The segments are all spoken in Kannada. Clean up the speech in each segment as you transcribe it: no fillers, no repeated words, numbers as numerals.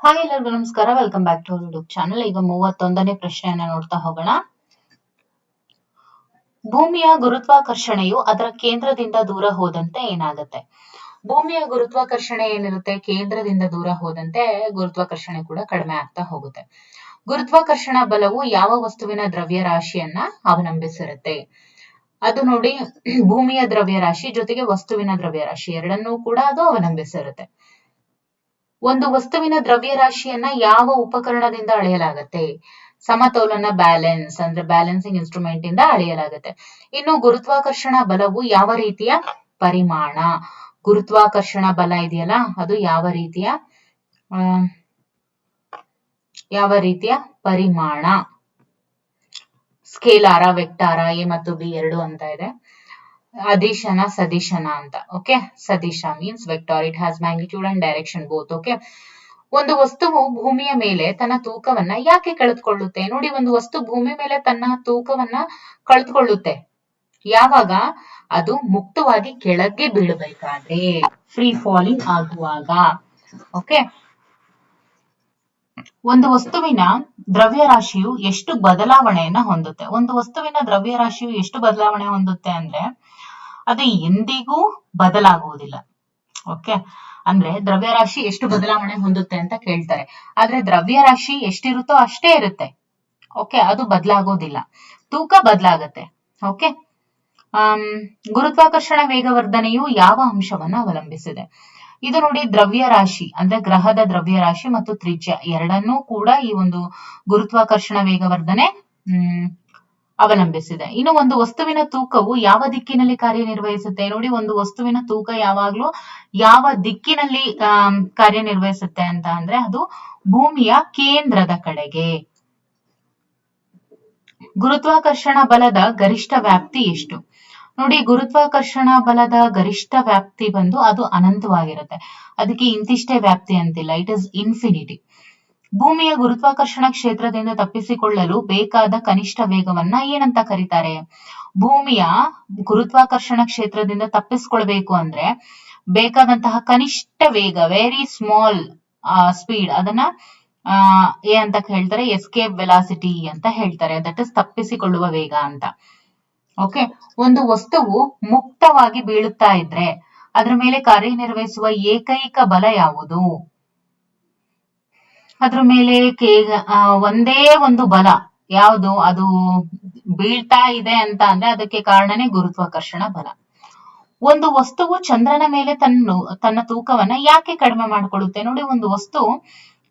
ಹಾಯ್ ಎಲ್ಲರಿಗೂ ನಮಸ್ಕಾರ. Welcome back to YouTube channel. ಈಗ 31ನೇ ಪ್ರಶ್ನೆಯನ್ನ ನೋಡ್ತಾ ಹೋಗೋಣ. ಭೂಮಿಯ ಗುರುತ್ವಾಕರ್ಷಣೆಯು ಅದರ ಕೇಂದ್ರದಿಂದ ದೂರ ಹೋದಂತೆ ಏನಾಗುತ್ತೆ? ಭೂಮಿಯ ಗುರುತ್ವಾಕರ್ಷಣೆ ಏನಿರುತ್ತೆ, ಕೇಂದ್ರದಿಂದ ದೂರ ಹೋದಂತೆ ಗುರುತ್ವಾಕರ್ಷಣೆ ಕೂಡ ಕಡಿಮೆ ಆಗ್ತಾ ಹೋಗುತ್ತೆ. ಗುರುತ್ವಾಕರ್ಷಣ ಬಲವು ಯಾವ ವಸ್ತುವಿನ ದ್ರವ್ಯರಾಶಿಯನ್ನ ಅವಲಂಬಿಸಿರುತ್ತೆ? ಅದು ನೋಡಿ, ಭೂಮಿಯ ದ್ರವ್ಯರಾಶಿ ಜೊತೆಗೆ ವಸ್ತುವಿನ ದ್ರವ್ಯರಾಶಿ ಎರಡನ್ನೂ ಕೂಡ ಅದು ಅವಲಂಬಿಸಿರುತ್ತೆ. ಒಂದು ವಸ್ತುವಿನ ದ್ರವ್ಯರಾಶಿಯನ್ನ ಯಾವ ಉಪಕರಣದಿಂದ ಅಳೆಯಲಾಗುತ್ತೆ? ಸಮತೋಲನ, ಬ್ಯಾಲೆನ್ಸ್ ಅಂದ್ರೆ ಬ್ಯಾಲೆನ್ಸಿಂಗ್ ಇನ್ಸ್ಟ್ರೂಮೆಂಟ್ ಇಂದ ಅಳೆಯಲಾಗುತ್ತೆ. ಇನ್ನು ಗುರುತ್ವಾಕರ್ಷಣ ಬಲವು ಯಾವ ರೀತಿಯ ಪರಿಮಾಣ? ಗುರುತ್ವಾಕರ್ಷಣ ಬಲ ಇದೆಯಲ್ಲ, ಅದು ಯಾವ ರೀತಿಯ ಪರಿಮಾಣ? ಸ್ಕೇಲಾರ, ವೆಕ್ಟಾರ, ಎ ಮತ್ತು ಬಿ ಎರಡು ಅಂತ ಇದೆ. ಅದಿಶನ, ಸದಿಶನ ಅಂತ. ಓಕೆ, ಸದಿಶ means vector. It has magnitude and direction both. Okay, ಒಂದು ವಸ್ತುವು ಭೂಮಿಯ ಮೇಲೆ ತನ್ನ ತೂಕವನ್ನ ಯಾಕೆ ಕಳೆದುಕೊಳ್ಳುತ್ತೆ? ನೋಡಿ, ಒಂದು ವಸ್ತು ಭೂಮಿ ಮೇಲೆ ತನ್ನ ತೂಕವನ್ನ ಕಳೆದುಕೊಳ್ಳುತ್ತೆ ಯಾವಾಗ? ಅದು ಮುಕ್ತವಾಗಿ ಕೆಳಗೆ ಬೀಳಬೇಕಾದ್ರೆ, ಫ್ರೀ ಫಾಲಿಂಗ್ ಆಗುವಾಗ. ಓಕೆ, ಒಂದು ವಸ್ತುವಿನ ದ್ರವ್ಯರಾಶಿಯು ಎಷ್ಟು ಬದಲಾವಣೆಯನ್ನ ಹೊಂದುತ್ತೆ? ಒಂದು ವಸ್ತುವಿನ ದ್ರವ್ಯರಾಶಿಯು ಎಷ್ಟು ಬದಲಾವಣೆ ಹೊಂದುತ್ತೆ ಅಂದ್ರೆ ಅದು ಎಂದಿಗೂ ಬದಲಾಗುವುದಿಲ್ಲ. ಓಕೆ, ಅಂದ್ರೆ ದ್ರವ್ಯರಾಶಿ ಎಷ್ಟು ಬದಲಾವಣೆ ಹೊಂದುತ್ತೆ ಅಂತ ಕೇಳ್ತಾರೆ. ಆದ್ರೆ ದ್ರವ್ಯರಾಶಿ ಎಷ್ಟಿರುತ್ತೋ ಅಷ್ಟೇ ಇರುತ್ತೆ. ಓಕೆ, ಅದು ಬದಲಾಗೋದಿಲ್ಲ, ತೂಕ ಬದಲಾಗತ್ತೆ. ಓಕೆ, ಗುರುತ್ವಾಕರ್ಷಣ ವೇಗವರ್ಧನೆಯು ಯಾವ ಅಂಶವನ್ನ ಅವಲಂಬಿಸಿದೆ? ಇದು ನೋಡಿ, ದ್ರವ್ಯರಾಶಿ ಅಂದ್ರೆ ಗ್ರಹದ ದ್ರವ್ಯರಾಶಿ ಮತ್ತು ತ್ರಿಜ್ಯ ಎರಡನ್ನೂ ಕೂಡ ಈ ಒಂದು ಗುರುತ್ವಾಕರ್ಷಣ ವೇಗವರ್ಧನೆ ಅವಲಂಬಿಸಿದೆ. ಇನ್ನು ಒಂದು ವಸ್ತುವಿನ ತೂಕವು ಯಾವ ದಿಕ್ಕಿನಲ್ಲಿ ಕಾರ್ಯನಿರ್ವಹಿಸುತ್ತೆ? ನೋಡಿ, ಒಂದು ವಸ್ತುವಿನ ತೂಕ ಯಾವಾಗ್ಲೂ ಯಾವ ದಿಕ್ಕಿನಲ್ಲಿ ಕಾರ್ಯನಿರ್ವಹಿಸುತ್ತೆ ಅಂತ ಅಂದ್ರೆ ಅದು ಭೂಮಿಯ ಕೇಂದ್ರದ ಕಡೆಗೆ. ಗುರುತ್ವಾಕರ್ಷಣ ಬಲದ ಗರಿಷ್ಠ ವ್ಯಾಪ್ತಿ ಎಷ್ಟು? ನೋಡಿ, ಗುರುತ್ವಾಕರ್ಷಣ ಬಲದ ಗರಿಷ್ಠ ವ್ಯಾಪ್ತಿ ಬಂದು ಅದು ಅನಂತವಾಗಿರುತ್ತೆ. ಅದಕ್ಕೆ ಇಂತಿಷ್ಟೇ ವ್ಯಾಪ್ತಿ ಅಂತಿಲ್ಲ, ಇಟ್ ಇಸ್ ಇನ್ಫಿನಿಟಿ. ಭೂಮಿಯ ಗುರುತ್ವಾಕರ್ಷಣ ಕ್ಷೇತ್ರದಿಂದ ತಪ್ಪಿಸಿಕೊಳ್ಳಲು ಬೇಕಾದ ಕನಿಷ್ಠ ವೇಗವನ್ನ ಏನಂತ ಕರೀತಾರೆ? ಭೂಮಿಯ ಗುರುತ್ವಾಕರ್ಷಣ ಕ್ಷೇತ್ರದಿಂದ ತಪ್ಪಿಸ್ಕೊಳ್ಬೇಕು ಅಂದ್ರೆ ಬೇಕಾದಂತಹ ಕನಿಷ್ಠ ವೇಗ, ವೆರಿ ಸ್ಮಾಲ್ ಸ್ಪೀಡ್, ಅದನ್ನ ಏನಂತ ಹೇಳ್ತಾರೆ? ಎಸ್ಕೇಪ್ ವೆಲಾಸಿಟಿ ಅಂತ ಹೇಳ್ತಾರೆ. ದಟ್ ಇಸ್ ತಪ್ಪಿಸಿಕೊಳ್ಳುವ ವೇಗ ಅಂತ. ಓಕೆ, ಒಂದು ವಸ್ತುವು ಮುಕ್ತವಾಗಿ ಬೀಳುತ್ತಾ ಇದ್ರೆ ಅದ್ರ ಮೇಲೆ ಕಾರ್ಯನಿರ್ವಹಿಸುವ ಏಕೈಕ ಬಲ ಯಾವುದು? ಅದ್ರ ಮೇಲೆ ಒಂದೇ ಒಂದು ಬಲ ಯಾವುದು? ಅದು ಬೀಳ್ತಾ ಇದೆ ಅಂತ ಅಂದ್ರೆ ಅದಕ್ಕೆ ಕಾರಣನೇ ಗುರುತ್ವಾಕರ್ಷಣ ಬಲ. ಒಂದು ವಸ್ತುವು ಚಂದ್ರನ ಮೇಲೆ ತನ್ನ ತೂಕವನ್ನ ಯಾಕೆ ಕಡಿಮೆ ಮಾಡಿಕೊಳ್ಳುತ್ತೆ? ನೋಡಿ, ಒಂದು ವಸ್ತು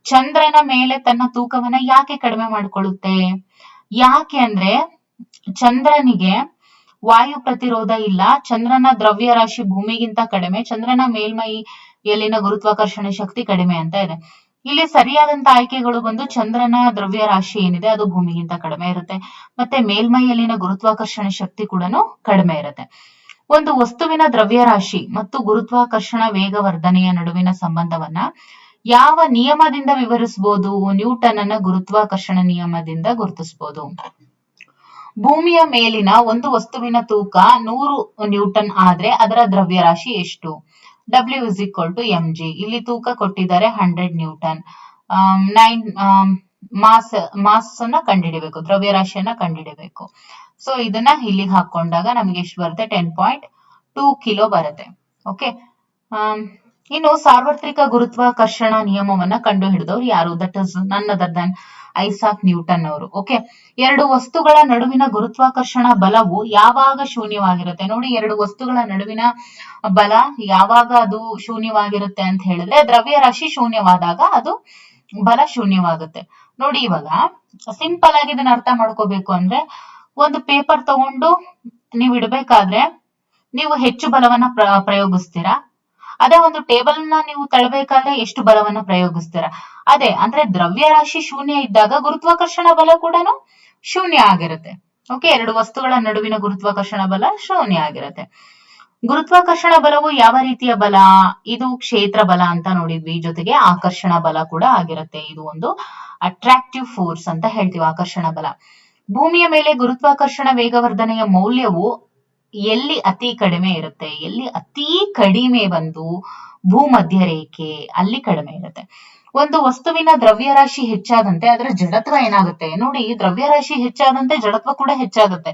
ಚಂದ್ರನ ಮೇಲೆ ತನ್ನ ತೂಕವನ್ನ ಯಾಕೆ ಕಡಿಮೆ ಮಾಡಿಕೊಳ್ಳುತ್ತೆ? ಯಾಕೆ ಅಂದ್ರೆ ಚಂದ್ರನಿಗೆ ವಾಯು ಪ್ರತಿರೋಧ ಇಲ್ಲ, ಚಂದ್ರನ ದ್ರವ್ಯರಾಶಿ ಭೂಮಿಗಿಂತ ಕಡಿಮೆ, ಚಂದ್ರನ ಮೇಲ್ಮೈಯಲ್ಲಿನ ಗುರುತ್ವಾಕರ್ಷಣ ಶಕ್ತಿ ಕಡಿಮೆ ಅಂತ ಇದೆ. ಇಲ್ಲಿ ಸರಿಯಾದಂತ ಆಯ್ಕೆಗಳು ಬಂದು ಚಂದ್ರನ ದ್ರವ್ಯರಾಶಿ ಏನಿದೆ ಅದು ಭೂಮಿಗಿಂತ ಕಡಿಮೆ ಇರುತ್ತೆ, ಮತ್ತೆ ಮೇಲ್ಮೈಯಲ್ಲಿನ ಗುರುತ್ವಾಕರ್ಷಣ ಶಕ್ತಿ ಕೂಡ ಕಡಿಮೆ ಇರುತ್ತೆ. ಒಂದು ವಸ್ತುವಿನ ದ್ರವ್ಯರಾಶಿ ಮತ್ತು ಗುರುತ್ವಾಕರ್ಷಣ ವೇಗವರ್ಧನೆಯ ನಡುವಿನ ಸಂಬಂಧವನ್ನ ಯಾವ ನಿಯಮದಿಂದ ವಿವರಿಸಬಹುದು? ನ್ಯೂಟನ್ನ ಗುರುತ್ವಾಕರ್ಷಣ ನಿಯಮದಿಂದ ಗುರುತಿಸಬಹುದು. ಭೂಮಿಯ ಮೇಲಿನ ಒಂದು ವಸ್ತುವಿನ ತೂಕ 100 ನ್ಯೂಟನ್ ಆದ್ರೆ ಅದರ ದ್ರವ್ಯರಾಶಿ ಎಷ್ಟು? W = mg. ಇಲ್ಲಿ ತೂಕ ಕೊಟ್ಟಿದ್ದಾರೆ 100 ನ್ಯೂಟನ್. 9 ಮಾಸ್ ಅನ್ನ ಕಂಡುಹಿಡಿಬೇಕು, ದ್ರವ್ಯರಾಶಿಯನ್ನ ಕಂಡುಹಿಡಿಬೇಕು. ಸೊ ಇದನ್ನ ಇಲ್ಲಿಗೆ ಹಾಕೊಂಡಾಗ ನಮ್ಗೆ ಎಷ್ಟು ಬರುತ್ತೆ? 10.2 ಕಿಲೋ ಬರುತ್ತೆ. ಓಕೆ, ಇನ್ನು ಸಾರ್ವತ್ರಿಕ ಗುರುತ್ವಾಕರ್ಷಣ ನಿಯಮವನ್ನ ಕಂಡು ಹಿಡಿದವರು ಯಾರು? ದಟ್ ಇಸ್ ನನ್ ಅದರ್ ದನ್ ಐಸಾಕ್ ನ್ಯೂಟನ್ ಅವರು. ಓಕೆ, ಎರಡು ವಸ್ತುಗಳ ನಡುವಿನ ಗುರುತ್ವಾಕರ್ಷಣ ಬಲವು ಯಾವಾಗ ಶೂನ್ಯವಾಗಿರುತ್ತೆ? ನೋಡಿ, ಎರಡು ವಸ್ತುಗಳ ನಡುವಿನ ಬಲ ಯಾವಾಗ ಅದು ಶೂನ್ಯವಾಗಿರುತ್ತೆ ಅಂತ ಹೇಳಿದ್ರೆ ದ್ರವ್ಯರಾಶಿ ಶೂನ್ಯವಾದಾಗ ಅದು ಬಲ ಶೂನ್ಯವಾಗುತ್ತೆ. ನೋಡಿ, ಇವಾಗ ಸಿಂಪಲ್ ಆಗಿ ಇದನ್ನ ಅರ್ಥ ಮಾಡ್ಕೋಬೇಕು ಅಂದ್ರೆ ಒಂದು ಪೇಪರ್ ತಗೊಂಡು ನೀವು ಇಡ್ಬೇಕಾದ್ರೆ ನೀವು ಹೆಚ್ಚು ಬಲವನ್ನ ಪ್ರಯೋಗಿಸ್ತೀರಾ. ಅದೇ ಒಂದು ಟೇಬಲ್ ನ ನೀವು ತಳ್ಳಬೇಕಾದ್ರೆ ಎಷ್ಟು ಬಲವನ್ನ ಪ್ರಯೋಗಿಸ್ತೀರಾ? ಅದೇ ಅಂದ್ರೆ ದ್ರವ್ಯರಾಶಿ ಶೂನ್ಯ ಇದ್ದಾಗ ಗುರುತ್ವಾಕರ್ಷಣ ಬಲ ಕೂಡ ಶೂನ್ಯ ಆಗಿರುತ್ತೆ. ಓಕೆ, ಎರಡು ವಸ್ತುಗಳ ನಡುವಿನ ಗುರುತ್ವಾಕರ್ಷಣ ಬಲ ಶೂನ್ಯ ಆಗಿರುತ್ತೆ. ಗುರುತ್ವಾಕರ್ಷಣ ಬಲವು ಯಾವ ರೀತಿಯ ಬಲ? ಇದು ಕ್ಷೇತ್ರ ಬಲ ಅಂತ ನೋಡಿದ್ವಿ, ಜೊತೆಗೆ ಆಕರ್ಷಣ ಬಲ ಕೂಡ ಆಗಿರುತ್ತೆ. ಇದು ಒಂದು ಅಟ್ರಾಕ್ಟಿವ್ ಫೋರ್ಸ್ ಅಂತ ಹೇಳ್ತೀವಿ, ಆಕರ್ಷಣ ಬಲ. ಭೂಮಿಯ ಮೇಲೆ ಗುರುತ್ವಾಕರ್ಷಣ ವೇಗವರ್ಧನೆಯ ಮೌಲ್ಯವು ಎಲ್ಲಿ ಅತಿ ಕಡಿಮೆ ಇರುತ್ತೆ? ಎಲ್ಲಿ ಅತಿ ಕಡಿಮೆ ಬಂದು ಭೂಮಧ್ಯ ರೇಖೆ, ಅಲ್ಲಿ ಕಡಿಮೆ ಇರುತ್ತೆ. ಒಂದು ವಸ್ತುವಿನ ದ್ರವ್ಯರಾಶಿ ಹೆಚ್ಚಾದಂತೆ ಅದರ ಜಡತ್ವ ಏನಾಗುತ್ತೆ? ನೋಡಿ, ದ್ರವ್ಯರಾಶಿ ಹೆಚ್ಚಾದಂತೆ ಜಡತ್ವ ಕೂಡ ಹೆಚ್ಚಾಗುತ್ತೆ.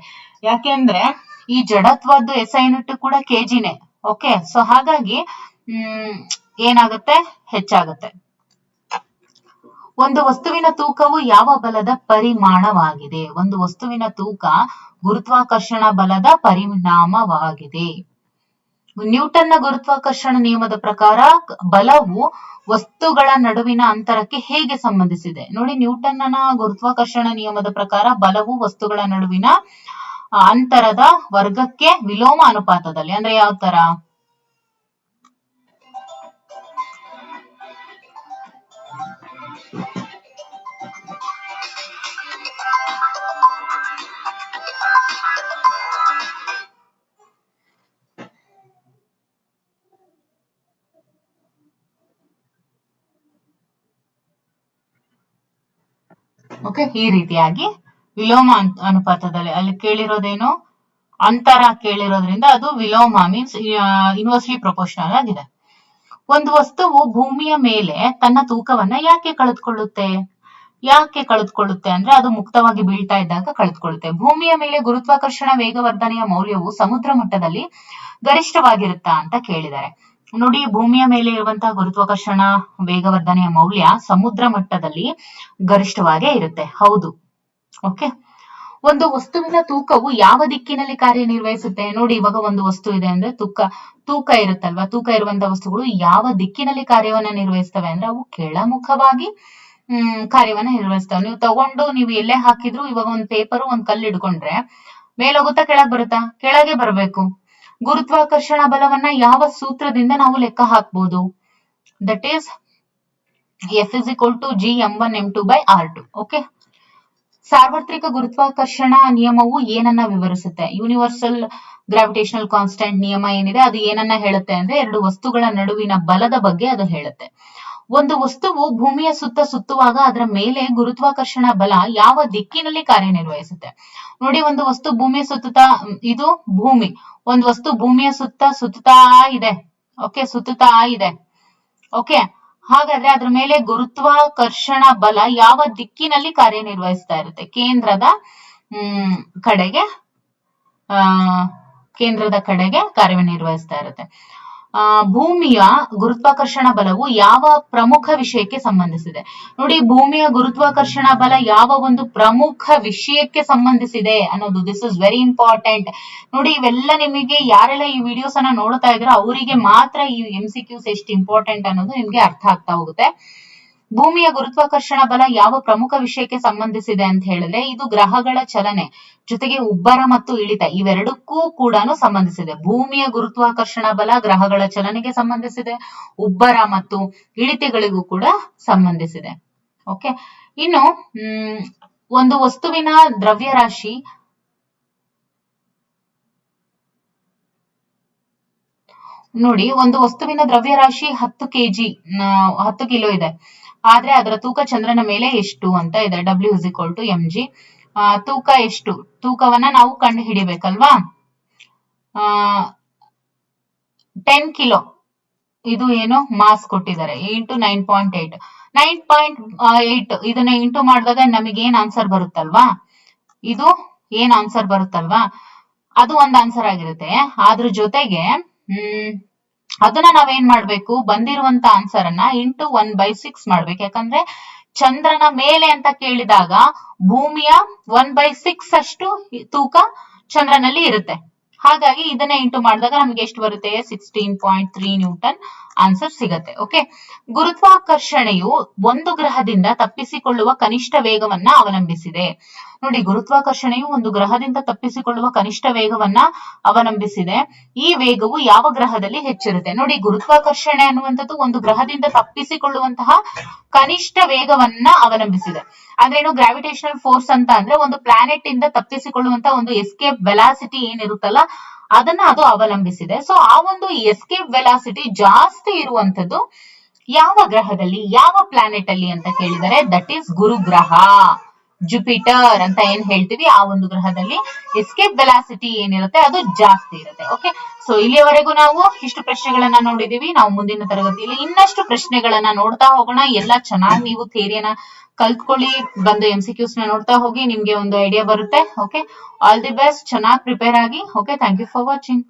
ಯಾಕೆಂದ್ರೆ ಈ ಜಡತ್ವದ್ದು SI ಯೂನಿಟ್ ಕೂಡ ಕೆಜಿನೇ. ಓಕೆ, ಸೊ ಹಾಗಾಗಿ ಏನಾಗುತ್ತೆ? ಹೆಚ್ಚಾಗುತ್ತೆ. ಒಂದು ವಸ್ತುವಿನ ತೂಕವು ಯಾವ ಬಲದ ಪರಿಮಾಣವಾಗಿದೆ? ಒಂದು ವಸ್ತುವಿನ ತೂಕ ಗುರುತ್ವಾಕರ್ಷಣ ಬಲದ ಪರಿಣಾಮವಾಗಿದೆ. ನ್ಯೂಟನ್ನ ಗುರುತ್ವಾಕರ್ಷಣ ನಿಯಮದ ಪ್ರಕಾರ ಬಲವು ವಸ್ತುಗಳ ನಡುವಿನ ಅಂತರಕ್ಕೆ ಹೇಗೆ ಸಂಬಂಧಿಸಿದೆ? ನೋಡಿ, ನ್ಯೂಟನ್ನ ಗುರುತ್ವಾಕರ್ಷಣ ನಿಯಮದ ಪ್ರಕಾರ ಬಲವು ವಸ್ತುಗಳ ನಡುವಿನ ಅಂತರದ ವರ್ಗಕ್ಕೆ ವಿಲೋಮ ಅನುಪಾತದಲ್ಲಿ. ಅಂದ್ರೆ ಯಾವ ತರ? ಓಕೆ, ಈ ರೀತಿಯಾಗಿ ವಿಲೋಮ ಅನುಪಾತದಲ್ಲಿ. ಅಲ್ಲಿ ಕೇಳಿರೋದೇನು? ಅಂತರ ಕೇಳಿರೋದ್ರಿಂದ ಅದು ವಿಲೋಮ ಮೀನ್ಸ್ ಇನ್ವರ್ಸ್ಲಿ ಪ್ರಪೋರ್ಷನಲ್ ಆಗಿದೆ. ಒಂದು ವಸ್ತುವು ಭೂಮಿಯ ಮೇಲೆ ತನ್ನ ತೂಕವನ್ನ ಯಾಕೆ ಕಳೆದುಕೊಳ್ಳುತ್ತೆ? ಅಂದ್ರೆ ಅದು ಮುಕ್ತವಾಗಿ ಬೀಳ್ತಾ ಇದ್ದಾಗ ಕಳೆದುಕೊಳ್ಳುತ್ತೆ. ಭೂಮಿಯ ಮೇಲೆ ಗುರುತ್ವಾಕರ್ಷಣ ವೇಗವರ್ಧನೆಯ ಮೌಲ್ಯವು ಸಮುದ್ರ ಮಟ್ಟದಲ್ಲಿ ಗರಿಷ್ಠವಾಗಿರುತ್ತಾ ಅಂತ ಕೇಳಿದ್ದಾರೆ. ನೋಡಿ, ಭೂಮಿಯ ಮೇಲೆ ಇರುವಂತಹ ಗುರುತ್ವಾಕರ್ಷಣ ವೇಗವರ್ಧನೆಯ ಮೌಲ್ಯ ಸಮುದ್ರ ಮಟ್ಟದಲ್ಲಿ ಗರಿಷ್ಠವಾಗೇ ಇರುತ್ತೆ. ಹೌದು. ಓಕೆ, ಒಂದು ವಸ್ತುವಿನ ತೂಕವು ಯಾವ ದಿಕ್ಕಿನಲ್ಲಿ ಕಾರ್ಯನಿರ್ವಹಿಸುತ್ತೆ? ನೋಡಿ, ಇವಾಗ ಒಂದು ವಸ್ತು ಇದೆ ಅಂದ್ರೆ ತೂಕ ಇರುತ್ತಲ್ವಾ? ತೂಕ ಇರುವಂತಹ ವಸ್ತುಗಳು ಯಾವ ದಿಕ್ಕಿನಲ್ಲಿ ಕಾರ್ಯವನ್ನ ನಿರ್ವಹಿಸ್ತವೆ ಅಂದ್ರೆ ಅವು ಕೆಳಮುಖವಾಗಿ ಕಾರ್ಯವನ್ನ ನಿರ್ವಹಿಸ್ತವೆ. ನೀವು ತಗೊಂಡು ನೀವು ಎಲ್ಲೇ ಹಾಕಿದ್ರು, ಇವಾಗ ಒಂದ್ ಪೇಪರ್ ಒಂದ್ ಕಲ್ಲು ಹಿಡ್ಕೊಂಡ್ರೆ ಮೇಲೋಗುತ್ತಾ ಕೆಳಗ್ ಬರುತ್ತಾ? ಕೆಳಗೆ ಬರಬೇಕು. ಗುರುತ್ವಾಕರ್ಷಣ ಬಲವನ್ನ ಯಾವ ಸೂತ್ರದಿಂದ ನಾವು ಲೆಕ್ಕ ಹಾಕ್ಬಹುದು? That is F = G(m1m2/r2). Okay, ಸಾರ್ವತ್ರಿಕ ಗುರುತ್ವಾಕರ್ಷಣ ನಿಯಮವು ಏನನ್ನ ವಿವರಿಸುತ್ತೆ? ಯೂನಿವರ್ಸಲ್ ಗ್ರಾವಿಟೇಷನಲ್ ಕಾನ್ಸ್ಟೆಂಟ್ ನಿಯಮ ಏನಿದೆ ಅದು ಏನನ್ನ ಹೇಳುತ್ತೆ ಅಂದ್ರೆ ಎರಡು ವಸ್ತುಗಳ ನಡುವಿನ ಬಲದ ಬಗ್ಗೆ ಅದು ಹೇಳುತ್ತೆ. ಒಂದು ವಸ್ತುವು ಭೂಮಿಯ ಸುತ್ತ ಸುತ್ತುವಾಗ ಅದರ ಮೇಲೆ ಗುರುತ್ವಾಕರ್ಷಣ ಬಲ ಯಾವ ದಿಕ್ಕಿನಲ್ಲಿ ಕಾರ್ಯನಿರ್ವಹಿಸುತ್ತೆ? ನೋಡಿ, ಒಂದು ವಸ್ತು ಭೂಮಿಯ ಸುತ್ತುತ್ತಾ, ಇದು ಭೂಮಿ, ಒಂದು ವಸ್ತು ಭೂಮಿಯ ಸುತ್ತುತ್ತಾ ಇದೆ. ಓಕೆ, ಸುತ್ತುತ್ತಾ ಇದೆ. ಓಕೆ, ಹಾಗಾದ್ರೆ ಅದ್ರ ಮೇಲೆ ಗುರುತ್ವಾಕರ್ಷಣ ಬಲ ಯಾವ ದಿಕ್ಕಿನಲ್ಲಿ ಕಾರ್ಯನಿರ್ವಹಿಸ್ತಾ ಇರುತ್ತೆ? ಕೇಂದ್ರದ ಕಡೆಗೆ ಕಾರ್ಯನಿರ್ವಹಿಸ್ತಾ ಇರುತ್ತೆ. ಭೂಮಿಯ ಗುರುತ್ವಾಕರ್ಷಣ ಬಲವು ಯಾವ ಪ್ರಮುಖ ವಿಷಯಕ್ಕೆ ಸಂಬಂಧಿಸಿದೆ? ನೋಡಿ, ಭೂಮಿಯ ಗುರುತ್ವಾಕರ್ಷಣ ಬಲ ಯಾವ ಒಂದು ಪ್ರಮುಖ ವಿಷಯಕ್ಕೆ ಸಂಬಂಧಿಸಿದೆ ಅನ್ನೋದು ದಿಸ್ ಇಸ್ ವೆರಿ ಇಂಪಾರ್ಟೆಂಟ್. ನೋಡಿ, ಇವೆಲ್ಲ ನಿಮಗೆ ಯಾರೆಲ್ಲ ಈ ವಿಡಿಯೋಸ್ ಅನ್ನ ನೋಡ್ತಾ ಇದ್ರೋ ಅವರಿಗೆ ಮಾತ್ರ ಈ MCQs ಎಷ್ಟು ಇಂಪಾರ್ಟೆಂಟ್ ಅನ್ನೋದು ನಿಮ್ಗೆ ಅರ್ಥ ಆಗ್ತಾ ಹೋಗುತ್ತೆ. ಭೂಮಿಯ ಗುರುತ್ವಾಕರ್ಷಣ ಬಲ ಯಾವ ಪ್ರಮುಖ ವಿಷಯಕ್ಕೆ ಸಂಬಂಧಿಸಿದೆ ಅಂತ ಹೇಳಿದ್ರೆ ಇದು ಗ್ರಹಗಳ ಚಲನೆ ಜೊತೆಗೆ ಉಬ್ಬರ ಮತ್ತು ಇಳಿತ ಇವೆರಡಕ್ಕೂ ಕೂಡ ಸಂಬಂಧಿಸಿದೆ. ಭೂಮಿಯ ಗುರುತ್ವಾಕರ್ಷಣ ಬಲ ಗ್ರಹಗಳ ಚಲನೆಗೆ ಸಂಬಂಧಿಸಿದೆ, ಉಬ್ಬರ ಮತ್ತು ಇಳಿತಗಳಿಗೂ ಕೂಡ ಸಂಬಂಧಿಸಿದೆ. ಓಕೆ, ಇನ್ನು ಒಂದು ವಸ್ತುವಿನ ದ್ರವ್ಯರಾಶಿ ನೋಡಿ, ಒಂದು ವಸ್ತುವಿನ ದ್ರವ್ಯರಾಶಿ 10 ಕಿಲೋ ಇದೆ. ಆದ್ರೆ ಅದರ ತೂಕ ಚಂದ್ರನ ಮೇಲೆ ಎಷ್ಟು ಅಂತ ಇದೆ? W = mg. ತೂಕ ಎಷ್ಟು? ತೂಕವನ್ನ ನಾವು ಕಂಡು ಹಿಡಿಬೇಕಲ್ವಾ? 10 ಕಿಲೋ ಇದು ಏನು ಮಾಸ್ ಕೊಟ್ಟಿದ್ದಾರೆ ಇಂಟು 9.8. 9.8 ಇದನ್ನ ಇಂಟು ಮಾಡಿದಾಗ ನಮಗೆ ಏನ್ ಆನ್ಸರ್ ಬರುತ್ತಲ್ವಾ? ಇದು ಏನ್ ಆನ್ಸರ್ ಬರುತ್ತಲ್ವಾ? ಅದು ಒಂದ್ ಆನ್ಸರ್ ಆಗಿರುತ್ತೆ. ಅದ್ರ ಜೊತೆಗೆ ಅದನ್ನ ನಾವೇನ್ ಮಾಡ್ಬೇಕು? ಬಂದಿರುವಂತ ಆನ್ಸರ್ ಅನ್ನ ಇಂಟು 1/6 ಮಾಡ್ಬೇಕು. ಯಾಕಂದ್ರೆ ಚಂದ್ರನ ಮೇಲೆ ಅಂತ ಕೇಳಿದಾಗ ಭೂಮಿಯ 1/6 ಅಷ್ಟು ತೂಕ ಚಂದ್ರನಲ್ಲಿ ಇರುತ್ತೆ. ಹಾಗಾಗಿ ಇದನ್ನ ಇಂಟು ಮಾಡಿದಾಗ ನಮ್ಗೆ ಎಷ್ಟು ಬರುತ್ತೆ? 16.3 ನ್ಯೂಟನ್ ಆನ್ಸರ್ ಸಿಗತ್ತೆ. ಓಕೆ, ಗುರುತ್ವಾಕರ್ಷಣೆಯು ಒಂದು ಗ್ರಹದಿಂದ ತಪ್ಪಿಸಿಕೊಳ್ಳುವ ಕನಿಷ್ಠ ವೇಗವನ್ನ ಅವಲಂಬಿಸಿದೆ. ನೋಡಿ, ಗುರುತ್ವಾಕರ್ಷಣೆಯು ಒಂದು ಗ್ರಹದಿಂದ ತಪ್ಪಿಸಿಕೊಳ್ಳುವ ಕನಿಷ್ಠ ವೇಗವನ್ನ ಅವಲಂಬಿಸಿದೆ. ಈ ವೇಗವು ಯಾವ ಗ್ರಹದಲ್ಲಿ ಹೆಚ್ಚಿರುತ್ತೆ? ನೋಡಿ, ಗುರುತ್ವಾಕರ್ಷಣೆ ಅನ್ನುವಂಥದ್ದು ಒಂದು ಗ್ರಹದಿಂದ ತಪ್ಪಿಸಿಕೊಳ್ಳುವಂತಹ ಕನಿಷ್ಠ ವೇಗವನ್ನ ಅವಲಂಬಿಸಿದೆ. ಅಂದ್ರೇನು? ಗ್ರಾವಿಟೇಷನಲ್ ಫೋರ್ಸ್ ಅಂತ ಅಂದ್ರೆ ಒಂದು ಪ್ಲಾನೆಟ್ ಇಂದ ತಪ್ಪಿಸಿಕೊಳ್ಳುವಂತಹ ಒಂದು ಎಸ್ಕೇಪ್ ವೆಲಾಸಿಟಿ ಏನಿರುತ್ತಲ್ಲ ಅದನ್ನ ಅದು ಅವಲಂಬಿಸಿದೆ. ಸೊ ಆ ಒಂದು ಎಸ್ಕೇಪ್ ವೆಲಾಸಿಟಿ ಜಾಸ್ತಿ ಇರುವಂತದ್ದು ಯಾವ ಗ್ರಹದಲ್ಲಿ, ಯಾವ ಪ್ಲಾನೆಟ್ ಅಲ್ಲಿ ಅಂತ ಕೇಳಿದರೆ ದಟ್ ಈಸ್ ಗುರುಗ್ರಹ. ಜುಪಿಟರ್ ಅಂತ ಏನ್ ಹೇಳ್ತೀವಿ ಆ ಒಂದು ಗ್ರಹದಲ್ಲಿ ಎಸ್ಕೇಪ್ ವೆಲಾಸಿಟಿ ಏನಿರುತ್ತೆ ಅದು ಜಾಸ್ತಿ ಇರುತ್ತೆ. ಓಕೆ, ಸೊ ಇಲ್ಲಿಯವರೆಗೂ ನಾವು ಇಷ್ಟು ಪ್ರಶ್ನೆಗಳನ್ನ ನೋಡಿದೀವಿ. ನಾವು ಮುಂದಿನ ತರಗತಿಯಲ್ಲಿ ಇನ್ನಷ್ಟು ಪ್ರಶ್ನೆಗಳನ್ನ ನೋಡ್ತಾ ಹೋಗೋಣ. ಎಲ್ಲ ಚೆನ್ನಾಗಿ ನೀವು ಥಿಯರಿಯನ್ನ ಕಲ್ತ್ಕೊಳ್ಳಿ, ಬಂದು MCQs ನ ನೋಡ್ತಾ ಹೋಗಿ, ನಿಮ್ಗೆ ಒಂದು ಐಡಿಯಾ ಬರುತ್ತೆ. ಓಕೆ, ಆಲ್ ದಿ ಬೆಸ್ಟ್, ಚೆನ್ನಾಗಿ ಪ್ರಿಪೇರ್ ಆಗಿ. Okay, thank you for watching.